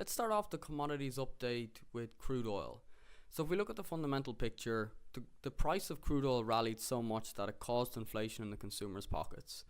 Let's start off the commodities update with crude oil. So if we look at the fundamental picture, the price of crude oil rallied so much that it caused inflation in the consumers' pockets.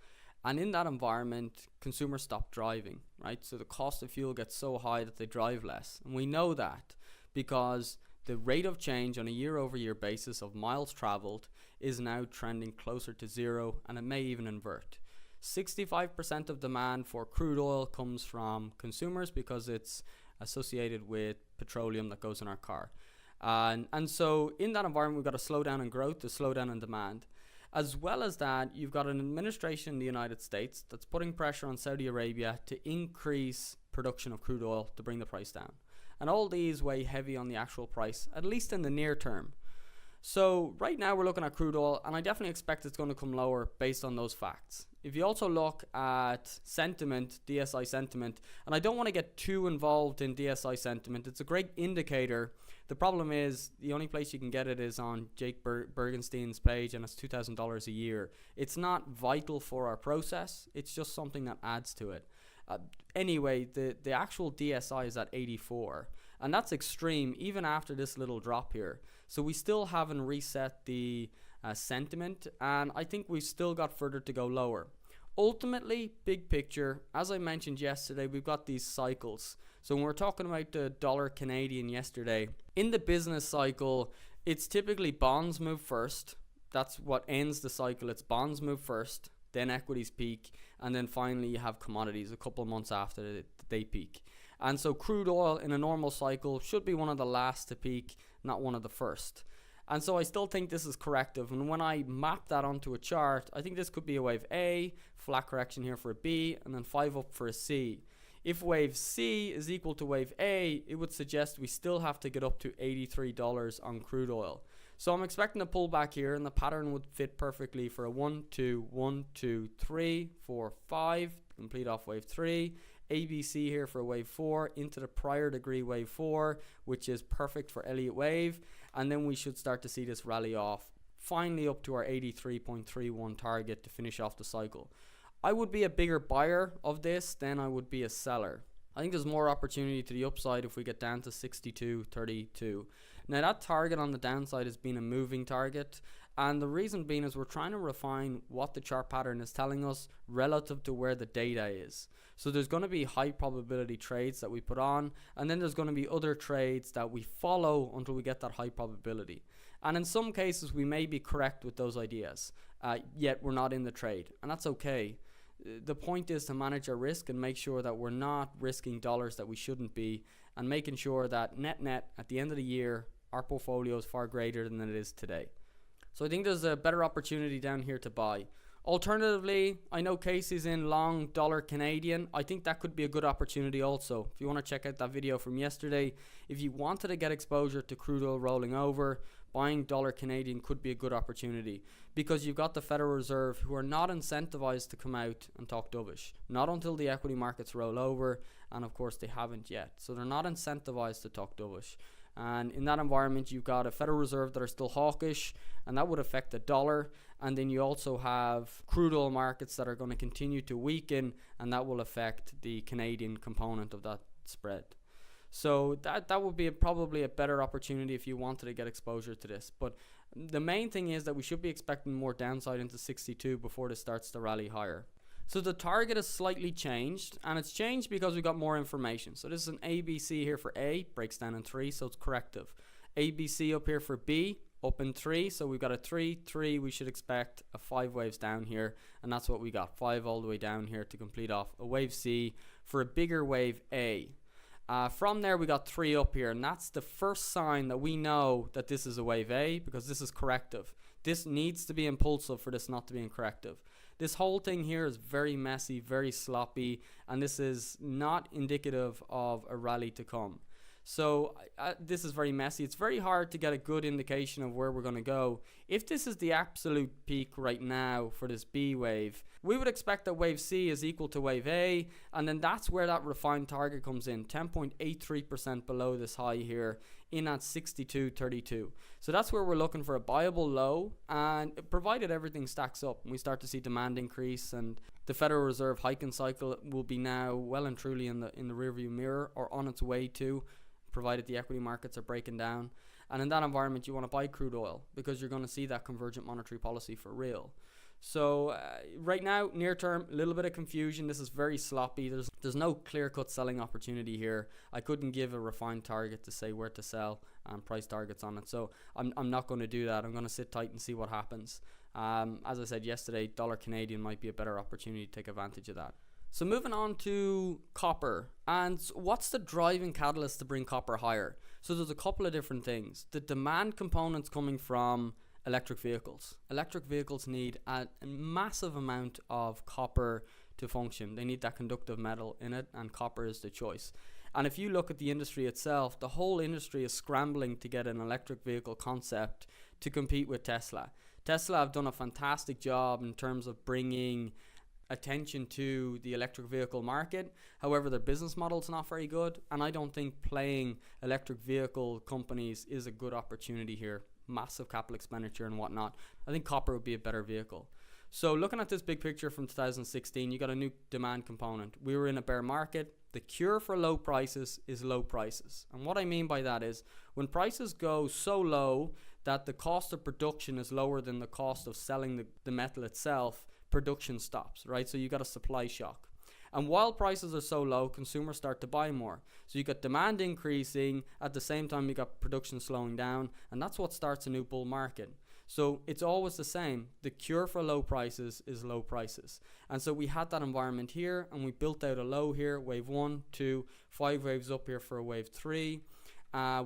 And in that environment, consumers stopped driving, right? So the cost of fuel gets so high that they drive less. And we know that because the rate of change on a year-over-year basis of miles traveled is now trending closer to zero, and it may even invert. 65% of demand for crude oil comes from consumers because it's associated with petroleum that goes in our car. And so in that environment, we've got a slowdown in growth, a slowdown in demand. As well as that, you've got an administration in the United States that's putting pressure on Saudi Arabia to increase production of crude oil to bring the price down. And all these weigh heavy on the actual price, at least in the near term. So right now we're looking at crude oil, and I definitely expect it's going to come lower based on those facts. If you also look at sentiment, DSI sentiment, and I don't want to get too involved in DSI sentiment, it's a great indicator. The problem is the only place you can get it is on Jake Bergenstein's page, and it's $2,000 a year. It's not vital for our process. It's just something that adds to it. Anyway, the actual DSI is at 84, and that's extreme even after this little drop here. So we still haven't reset the sentiment, and I think we've still got further to go lower. Ultimately, big picture, as I mentioned yesterday, we've got these cycles. So when we're talking about the dollar Canadian yesterday, in the business cycle, it's typically bonds move first. That's what ends the cycle. It's bonds move first, then equities peak, and then finally you have commodities a couple of months after they peak. And so crude oil in a normal cycle should be one of the last to peak, not one of the first. And so I still think this is corrective. And when I map that onto a chart, I think this could be a wave A, flat correction here for a B, and then 5 up for a C. If wave C is equal to wave A, it would suggest we still have to get up to $83 on crude oil. So I'm expecting a pullback here, and the pattern would fit perfectly for a 1, 2, 1, 2, 3, 4, 5, complete off wave 3. ABC here for wave 4 into the prior degree wave 4, which is perfect for Elliott wave, and then we should start to see this rally off finally up to our 83.31 target to finish off the cycle. I would be a bigger buyer of this than I would be a seller. I think there's more opportunity to the upside if we get down to 62.32. Now that target on the downside has been a moving target, and the reason being is we're trying to refine what the chart pattern is telling us relative to where the data is. So there's going to be high probability trades that we put on, and then there's going to be other trades that we follow until we get that high probability. And in some cases we may be correct with those ideas, yet we're not in the trade, and that's okay. The point is to manage our risk and make sure that we're not risking dollars that we shouldn't be, and making sure that net at the end of the year our portfolio is far greater than it is today. So I think there's a better opportunity down here to buy. Alternatively, I know Casey's in long dollar Canadian. I think that could be a good opportunity also. If you want to check out that video from yesterday, if you wanted to get exposure to crude oil rolling over, buying dollar Canadian could be a good opportunity, because you've got the Federal Reserve who are not incentivized to come out and talk dovish, not until the equity markets roll over, and of course they haven't yet. So they're not incentivized to talk dovish. And in that environment, you've got a Federal Reserve that are still hawkish, and that would affect the dollar. And then you also have crude oil markets that are going to continue to weaken, and that will affect the Canadian component of that spread. So that would be probably a better opportunity if you wanted to get exposure to this. But the main thing is that we should be expecting more downside into 62 before this starts to rally higher. So the target is slightly changed, and it's changed because we got more information. So this is an ABC here for A, breaks down in 3, so it's corrective. ABC up here for B, up in 3, so we've got a 3, 3, we should expect a 5 waves down here, and that's what we got, 5 all the way down here to complete off a wave C for a bigger wave A. From there we got 3 up here, and that's the first sign that we know that this is a wave A, because this is corrective. This needs to be impulsive for this not to be in corrective. This whole thing here is very messy, very sloppy, and this is not indicative of a rally to come. So this is very messy. It's very hard to get a good indication of where we're going to go. If this is the absolute peak right now for this B wave, we would expect that wave C is equal to wave A, and then that's where that refined target comes in, 10.83% below this high here, in at 62.32. So that's where we're looking for a buyable low, and provided everything stacks up and we start to see demand increase and The Federal Reserve hiking cycle will be now well and truly in the rearview mirror, or on its way to, provided the equity markets are breaking down. And in that environment, you want to buy crude oil because you're going to see that convergent monetary policy for real. So right now, near term, a little bit of confusion. This is very sloppy. There's no clear-cut selling opportunity here. I couldn't give a refined target to say where to sell and price targets on it. So I'm not going to do that. I'm going to sit tight and see what happens. As I said yesterday, dollar Canadian might be a better opportunity to take advantage of that. So moving on to copper, and what's the driving catalyst to bring copper higher? So there's a couple of different things. The demand components coming from electric vehicles. Electric vehicles need a massive amount of copper to function. They need that conductive metal in it, and copper is the choice. And if you look at the industry itself, the whole industry is scrambling to get an electric vehicle concept to compete with Tesla. Tesla have done a fantastic job in terms of bringing attention to the electric vehicle market. However, their business model is not very good, and I don't think playing electric vehicle companies is a good opportunity here. Massive capital expenditure and whatnot. I think copper would be a better vehicle. So looking at this big picture from 2016, you got a new demand component. We were in a bear market. The cure for low prices is low prices. And what I mean by that is when prices go so low that the cost of production is lower than the cost of selling the metal itself, production stops, right? So you got a supply shock. And while prices are so low, consumers start to buy more. So you got demand increasing, at the same time you got production slowing down, and that's what starts a new bull market. So it's always the same. The cure for low prices is low prices. And so we had that environment here, and we built out a low here, wave 1, 2, 5 waves up here for a wave 3.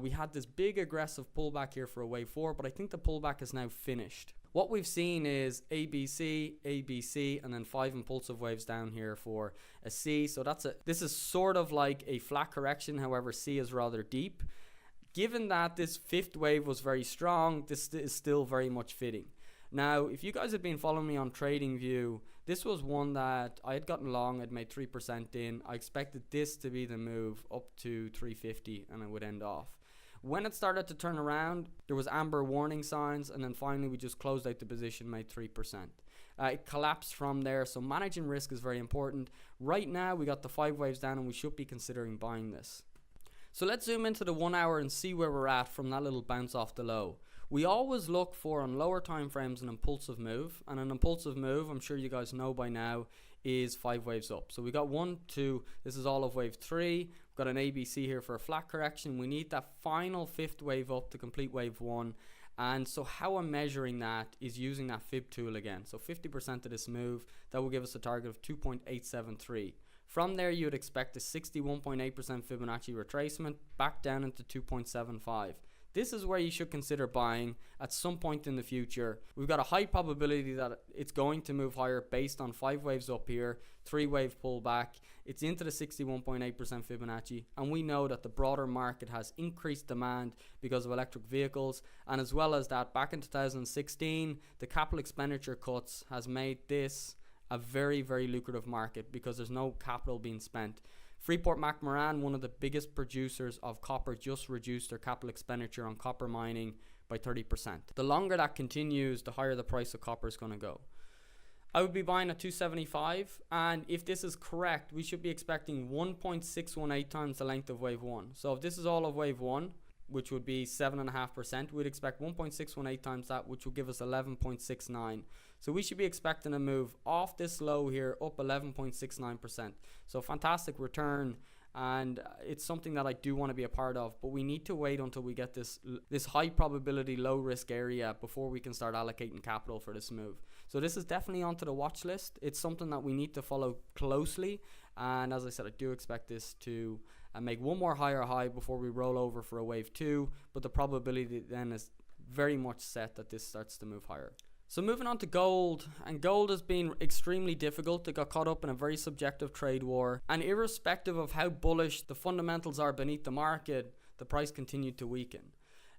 We had this big aggressive pullback here for a wave 4, but I think the pullback is now finished. What we've seen is ABC, ABC, and then 5 impulsive waves down here for a C. So this is sort of like a flat correction. However, C is rather deep. Given that this 5th wave was very strong, this is still very much fitting. Now, if you guys have been following me on TradingView, this was one that I had gotten long. I'd made 3% in. I expected this to be the move up to 350 and it would end off. When it started to turn around, there was amber warning signs, and then finally we just closed out the position, made 3%. It collapsed from there, so managing risk is very important. Right now we got the 5 waves down and we should be considering buying this. So let's zoom into the 1 hour and see where we're at from that little bounce off the low. We always look for, on lower time frames, an impulsive move, and an impulsive move, I'm sure you guys know by now, is 5 waves up. So we got 1, 2, this is all of wave 3. We've got an ABC here for a flat correction. We need that final 5th wave up to complete wave 1. And so how I'm measuring that is using that fib tool again. So 50% of this move, that will give us a target of 2.873. From there, you would expect a 61.8% Fibonacci retracement back down into 2.75. This is where you should consider buying at some point in the future. We've got a high probability that it's going to move higher based on 5 waves up here, 3 wave pullback. It's into the 61.8% Fibonacci, and we know that the broader market has increased demand because of electric vehicles, and as well as that, back in 2016, the capital expenditure cuts has made this a very, very lucrative market because there's no capital being spent. Freeport-McMoRan, one of the biggest producers of copper, just reduced their capital expenditure on copper mining by 30%. The longer that continues, the higher the price of copper is going to go. I would be buying at 275, and if this is correct, we should be expecting 1.618 times the length of wave 1. So if this is all of wave 1, which would be 7.5%, we'd expect 1.618 times that, which will give us 11.69. So we should be expecting a move off this low here, up 11.69%. So fantastic return, and it's something that I do want to be a part of, but we need to wait until we get this high probability, low risk area before we can start allocating capital for this move. So this is definitely onto the watch list. It's something that we need to follow closely, and as I said, I do expect this to make one more higher high before we roll over for a wave 2, but the probability then is very much set that this starts to move higher. So moving on to gold, and gold has been extremely difficult. It got caught up in a very subjective trade war, and irrespective of how bullish the fundamentals are beneath the market, the price continued to weaken.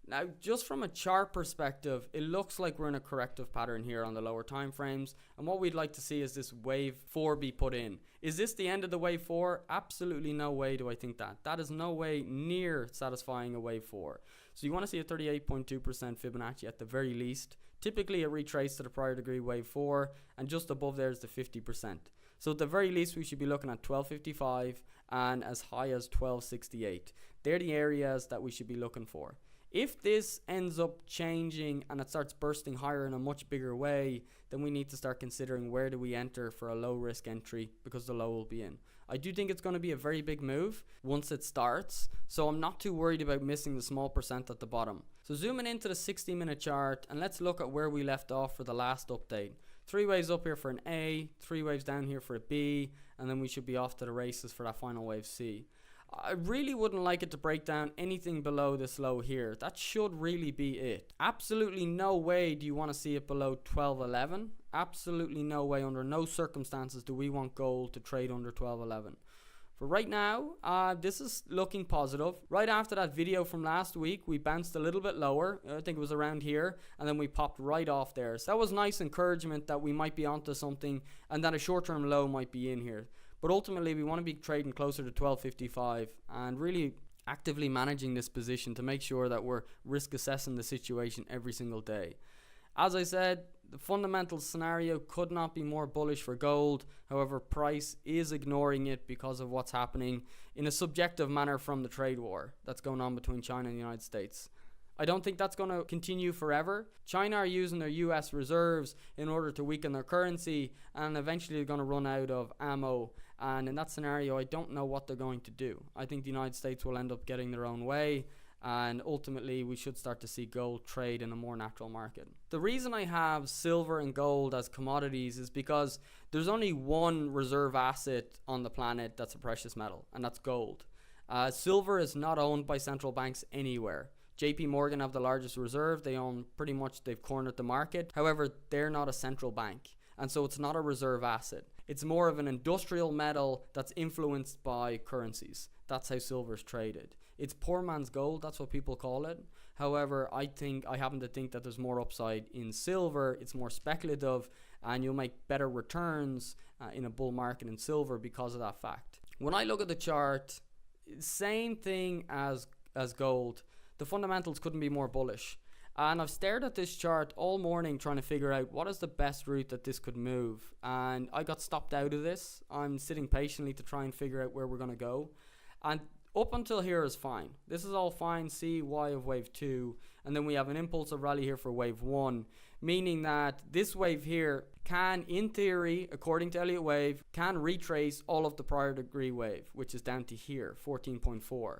Now, just from a chart perspective, it looks like we're in a corrective pattern here on the lower time frames, and what we'd like to see is this wave 4 be put in. Is this the end of the wave 4? Absolutely no way do I think that. That is no way near satisfying a wave 4. So you want to see a 38.2% Fibonacci at the very least. Typically a retrace to the prior degree wave 4, and just above there is the 50%. So at the very least, we should be looking at 1255 and as high as 1268. They're the areas that we should be looking for. If this ends up changing and it starts bursting higher in a much bigger way, then we need to start considering where do we enter for a low risk entry, because the low will be in. I do think it's going to be a very big move once it starts, so I'm not too worried about missing the small percent at the bottom. So zooming into the 60-minute chart, and let's look at where we left off for the last update. 3 waves up here for an A, 3 waves down here for a B, and then we should be off to the races for that final wave C. I really wouldn't like it to break down anything below this low here. That should really be it. Absolutely no way do you want to see it below 1211. Absolutely no way, under no circumstances do we want gold to trade under 1211. For right now, this is looking positive. Right after that video from last week, we bounced a little bit lower. I think it was around here, and then we popped right off there. So that was nice encouragement that we might be onto something and that a short-term low might be in here. But ultimately, we want to be trading closer to 1255 and really actively managing this position to make sure that we're risk assessing the situation every single day. As I said, the fundamental scenario could not be more bullish for gold. However, price is ignoring it because of what's happening in a subjective manner from the trade war that's going on between China and the United States. I don't think that's going to continue forever. China are using their US reserves in order to weaken their currency, and eventually they're going to run out of ammo. And in that scenario, I don't know what they're going to do. I think the United States will end up getting their own way, and ultimately we should start to see gold trade in a more natural market. The reason I have silver and gold as commodities is because there's only one reserve asset on the planet that's a precious metal, and that's gold. Silver is not owned by central banks anywhere. JP Morgan have the largest reserve. They own pretty much, they've cornered the market. However, they're not a central bank, and so it's not a reserve asset. It's more of an industrial metal that's influenced by currencies. That's how silver is traded. It's poor man's gold, that's what people call it. However, I happen to think that there's more upside in silver. It's more speculative, and you'll make better returns in a bull market in silver because of that fact. When I look at the chart, same thing as gold. The fundamentals couldn't be more bullish. And I've stared at this chart all morning trying to figure out what is the best route that this could move. And I got stopped out of this. I'm sitting patiently to try and figure out where we're going to go. And up until here is fine. This is all fine. C, Y of wave 2. And then we have an impulsive rally here for wave 1. Meaning that this wave here can, in theory, according to Elliott wave, can retrace all of the prior degree wave, which is down to here, 14.4.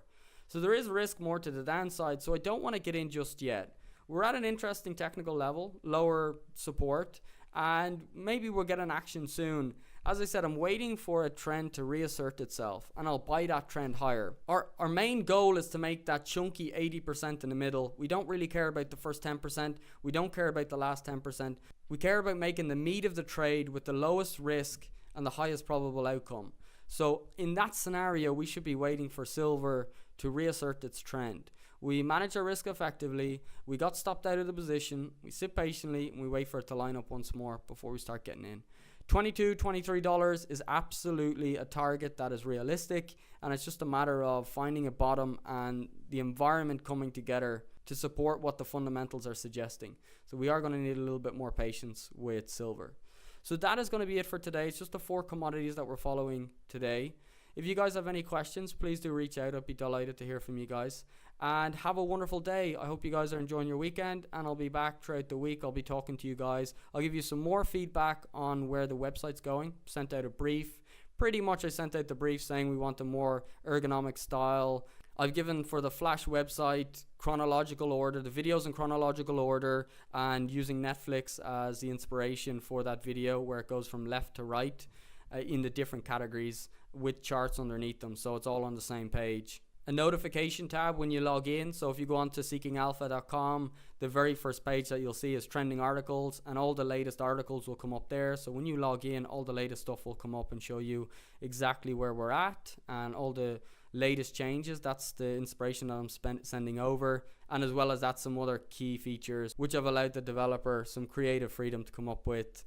So there is risk more to the downside. So I don't want to get in just yet. We're at an interesting technical level, lower support, and maybe we'll get an action soon. As I said, I'm waiting for a trend to reassert itself, and I'll buy that trend higher. Our main goal is to make that chunky 80% in the middle. We don't really care about the first 10%. We don't care about the last 10%. We care about making the meat of the trade with the lowest risk and the highest probable outcome. So in that scenario, we should be waiting for silver to reassert its trend. We manage our risk effectively. We got stopped out of the position. We sit patiently and we wait for it to line up once more before we start getting in. $22, $23 is absolutely a target that is realistic, and it's just a matter of finding a bottom and the environment coming together to support what the fundamentals are suggesting. So we are going to need a little bit more patience with silver. So that is going to be it for today. It's just the 4 commodities that we're following today. If you guys have any questions, please do reach out. I'd be delighted to hear from you guys. And have a wonderful day. I hope you guys are enjoying your weekend, and I'll be back throughout the week. I'll be talking to you guys. I'll give you some more feedback on where the website's going. Sent out a brief. Pretty much I sent out the brief saying we want a more ergonomic style. I've given for the Flash website chronological order, the videos in chronological order, and using Netflix as the inspiration for that video where it goes from left to right in the different categories with charts underneath them, so it's all on the same page. A notification tab when you log in, so if you go on to seekingalpha.com, the very first page that you'll see is trending articles, and all the latest articles will come up there. So when you log in, all the latest stuff will come up and show you exactly where we're at and all the latest changes. That's the inspiration that I'm sending over, and as well as that, some other key features which have allowed the developer some creative freedom to come up with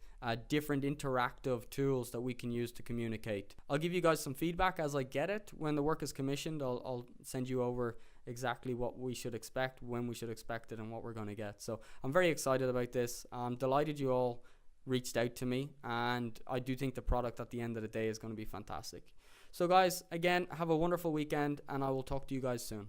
different interactive tools that we can use to communicate. I'll give you guys some feedback as I get it. When the work is commissioned, I'll send you over exactly what we should expect, when we should expect it, and what we're going to get. So I'm very excited about this. I'm delighted you all reached out to me, and I do think the product at the end of the day is going to be fantastic. So guys, again, have a wonderful weekend, and I will talk to you guys soon.